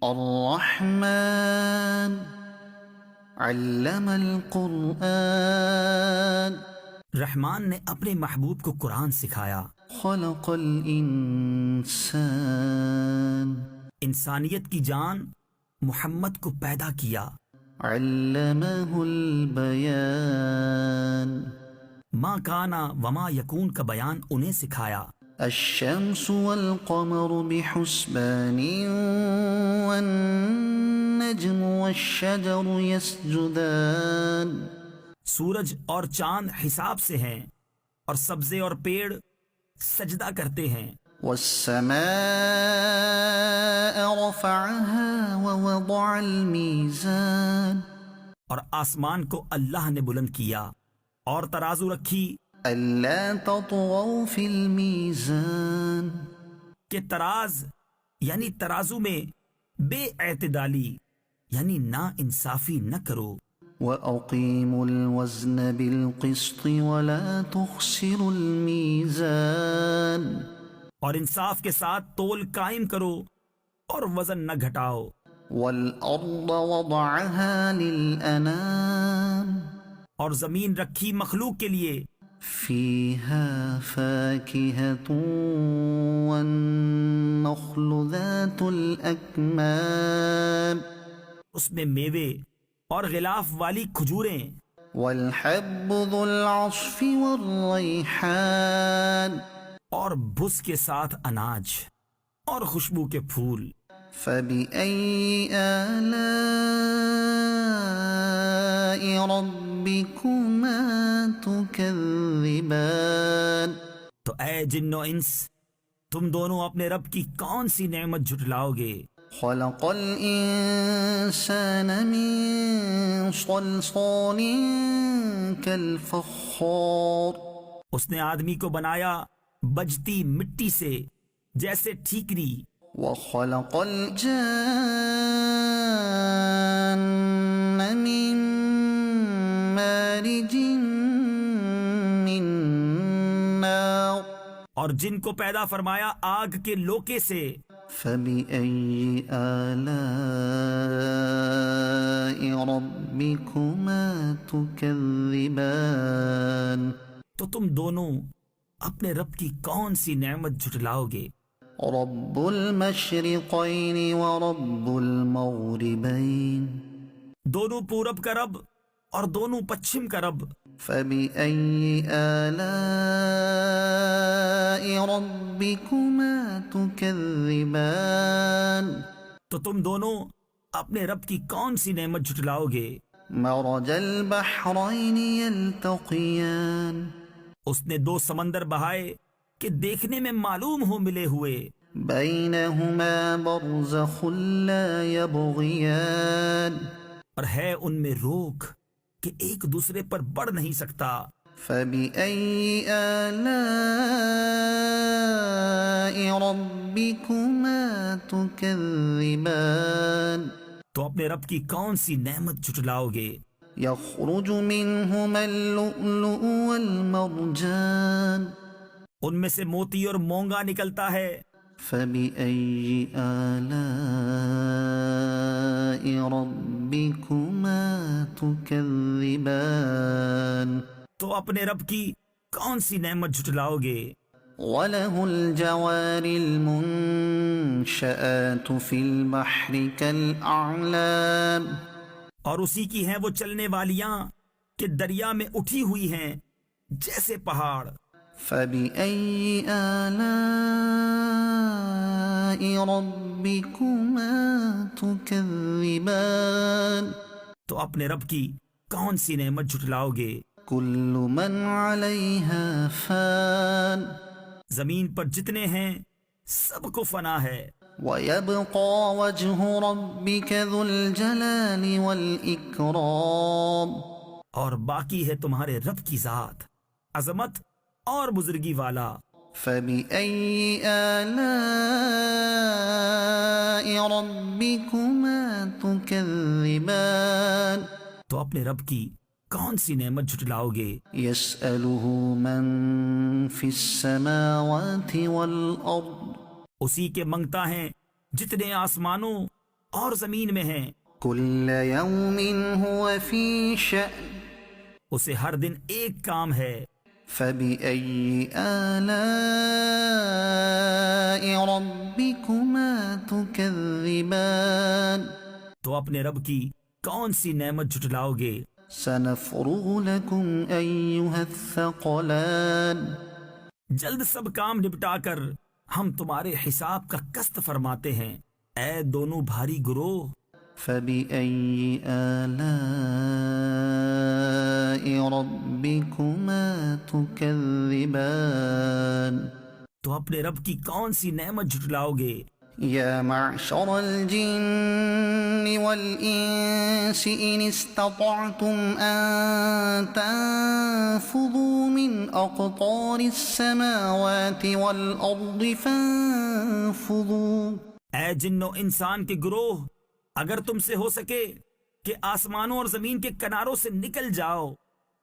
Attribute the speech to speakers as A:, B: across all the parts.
A: الرحمن علم القرآن
B: رحمان نے اپنے محبوب کو قرآن سکھایا.
A: خلق الإنسان
B: انسانیت کی جان محمد کو پیدا کیا.
A: علمہ البیان
B: ما کانا وما یکون کا بیان انہیں سکھایا.
A: الشمس والقمر بحسبان والنجم والشجر يسجدان
B: سورج اور چاند حساب سے ہیں اور سبزے اور پیڑ سجدہ کرتے ہیں.
A: والسماء رفعها ووضع الميزان
B: اور آسمان کو اللہ نے بلند کیا اور ترازو رکھی
A: ألا تطغوا في الميزان
B: کہ تراز یعنی ترازو میں بے اعتدالی یعنی نا انصافی نہ کرو.
A: وأقيموا الوزن بالقسط ولا تخسروا الميزان
B: اور انصاف کے ساتھ تول قائم کرو اور وزن نہ گھٹاؤ.
A: والأرض وضعها للأنام
B: اور زمین رکھی مخلوق کے لیے
A: فيها فاكهة والنخل ذات الأكمام
B: اس میں میوے اور غلاف والی کھجوریں
A: والحب ذو العصف والريحان
B: اور بھس کے ساتھ اناج اور خوشبو کے پھول.
A: فبأي آلاء ربكما تكذبان
B: تو اے جن و انس تم دونوں اپنے رب کی کون سی نعمت جھٹلاؤ گے.
A: خلق الإنسان من صلصال كالفخار
B: اس نے آدمی کو بنایا بجتی مٹی سے جیسے ٹھیکری.
A: وخلق الجان من مارج من نار
B: اور جن کو پیدا فرمایا آگ کے لوکے سے.
A: فبأي آلاء ربكما تكذبان
B: تو تم دونوں اپنے رب کی کون سی نعمت جھٹلاؤ گے.
A: رب المشرقين ورب المغربين
B: دونوں پورب کا رب اور دونوں پچھم کا رب.
A: فبأي آلاء ربكما تكذبان
B: تو تم دونوں اپنے رب کی کون سی نعمت جھٹلاؤ گے.
A: مرج البحرين يلتقيان
B: اس نے دو سمندر بہائے کہ دیکھنے میں معلوم ہو ملے ہوئے.
A: بينهما برزخ لا يبغيان
B: اور ہے ان میں روک کہ ایک دوسرے پر بڑھ نہیں سکتا.
A: فبأي آلاء ربكما تكذبان
B: تو اپنے رب کی کون سی نعمت جھٹلاؤ گے.
A: يخرج منهما اللؤلؤ والمرجان
B: ان میں سے موتی اور مونگا نکلتا ہے.
A: فبأي آلاء ربكما تكذبان
B: تو اپنے رب کی کون سی نعمت جھٹلاؤ گے.
A: وله الجوار المنشآت في البحر كالأعلام
B: اور اسی کی ہیں وہ چلنے والیاں کہ دریا میں اٹھی ہوئی ہیں جیسے پہاڑ.
A: فبأي آلاء ربكما تكذبان
B: تو اپنے رب کی کون سی نعمت جھٹلاؤ گے.
A: كل من عليها فان
B: زمین پر جتنے ہیں سب کو فنا ہے.
A: ويبقى وجه ربك ذو الجلال والإكرام
B: اور باقی ہے تمہارے رب کی ذات عظمت اور بزرگی والا.
A: فبأي آلاء ربكما تكذبان
B: تو اپنے رب کی کون سی نعمت جھٹلاؤ گے.
A: يسأله من في السماوات والأرض
B: اسی کے منگتا ہیں جتنے آسمانوں اور زمین میں ہیں،
A: كل يوم هو في شأن
B: اسے ہر دن ایک کام ہے،
A: فبأي آلاء ربكما تكذبان
B: تو اپنے رب کی کون سی نعمت جھٹلاؤ گے؟
A: سنفرغ لكم أيها الثقلان
B: جلد سب کام نپٹا کر ہم تمہارے حساب کا قسط فرماتے ہیں، اے دونوں بھاری گروہ۔
A: فبأي آلاء ربكما تكذبان
B: تو اپنے رب کی کون سی نعمت جھٹلاؤ گے؟
A: يا معشر الجن والإنس إن استطعتم أن تنفذوا من أقطار السماوات والأرض فانفذوا
B: اے جن و انسان کے گروہ، اگر تم سے ہو سکے کہ آسمانوں اور زمین کے کناروں سے نکل جاؤ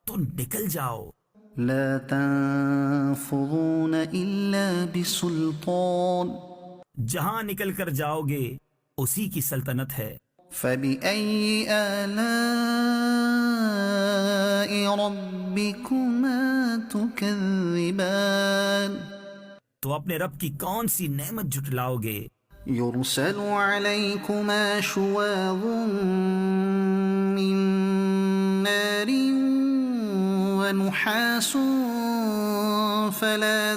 B: تو نکل جاؤ،
A: لا تنفذون إلا بسلطان
B: جہاں نکل کر جاؤ گے اسی کی سلطنت ہے۔
A: فبأي آلاء ربكما تكذبان
B: تو اپنے رب کی کون سی نعمت جھٹلاؤ گے؟
A: يرسل عليكما شواظ من نار ونحاس فلا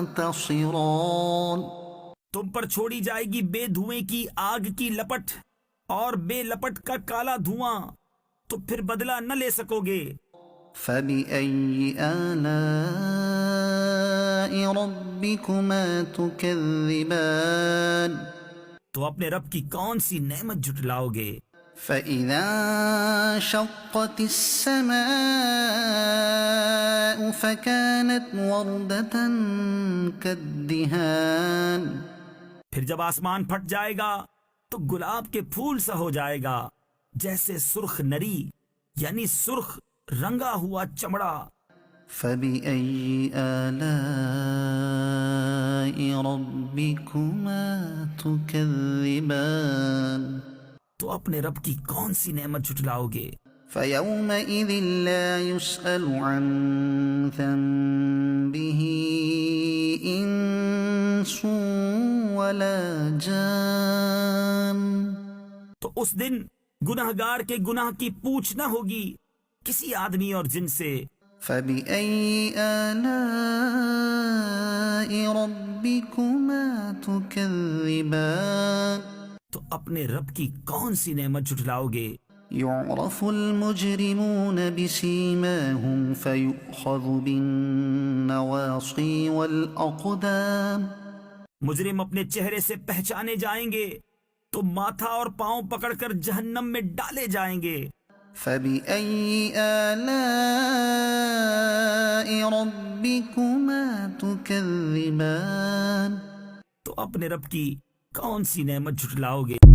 A: تنتصران
B: تم پر چھوڑی جائے گی بے دھوئیں کی آگ کی لپٹ اور بے لپٹ کا کالا دھواں، تو پھر بدلہ نہ لے سکو گے۔
A: فبأي آلاء ربكما تكذبان
B: تو اپنے رب کی کون سی نعمت جھٹلاؤ گے؟
A: فإذا انشقت السماء فكانت وردة كالدهان
B: پھر جب آسمان پھٹ جائے گا تو گلاب کے پھول سا ہو جائے گا، جیسے سرخ نری یعنی سرخ رنگا ہوا چمڑا۔
A: فبأي آلاء ربكما تكذبان
B: تو اپنے رب کی کون سی نعمت جھٹلاؤ گے؟
A: فيومئذ لا يسأل عن ذنبه إنس ولا جان
B: تو اس دن گناہگار کے گناہ کی پوچھ نہ ہوگی کسی آدمی اور جن سے۔
A: فبأي آلاء ربكما تكذبان
B: تو اپنے رب کی کون سی نعمت جھٹلاؤ گے؟
A: يعرف المجرمون بسيماهم فيؤخذ بالنواصي والأقدام
B: مجرم اپنے چہرے سے پہچانے جائیں گے تو ماتھا اور پاؤں پکڑ کر جہنم میں ڈالے جائیں گے۔
A: فبأي آلاء ربكما تكذبان
B: تو اپنے رب کی کون سی نعمت جھٹلاؤ گے؟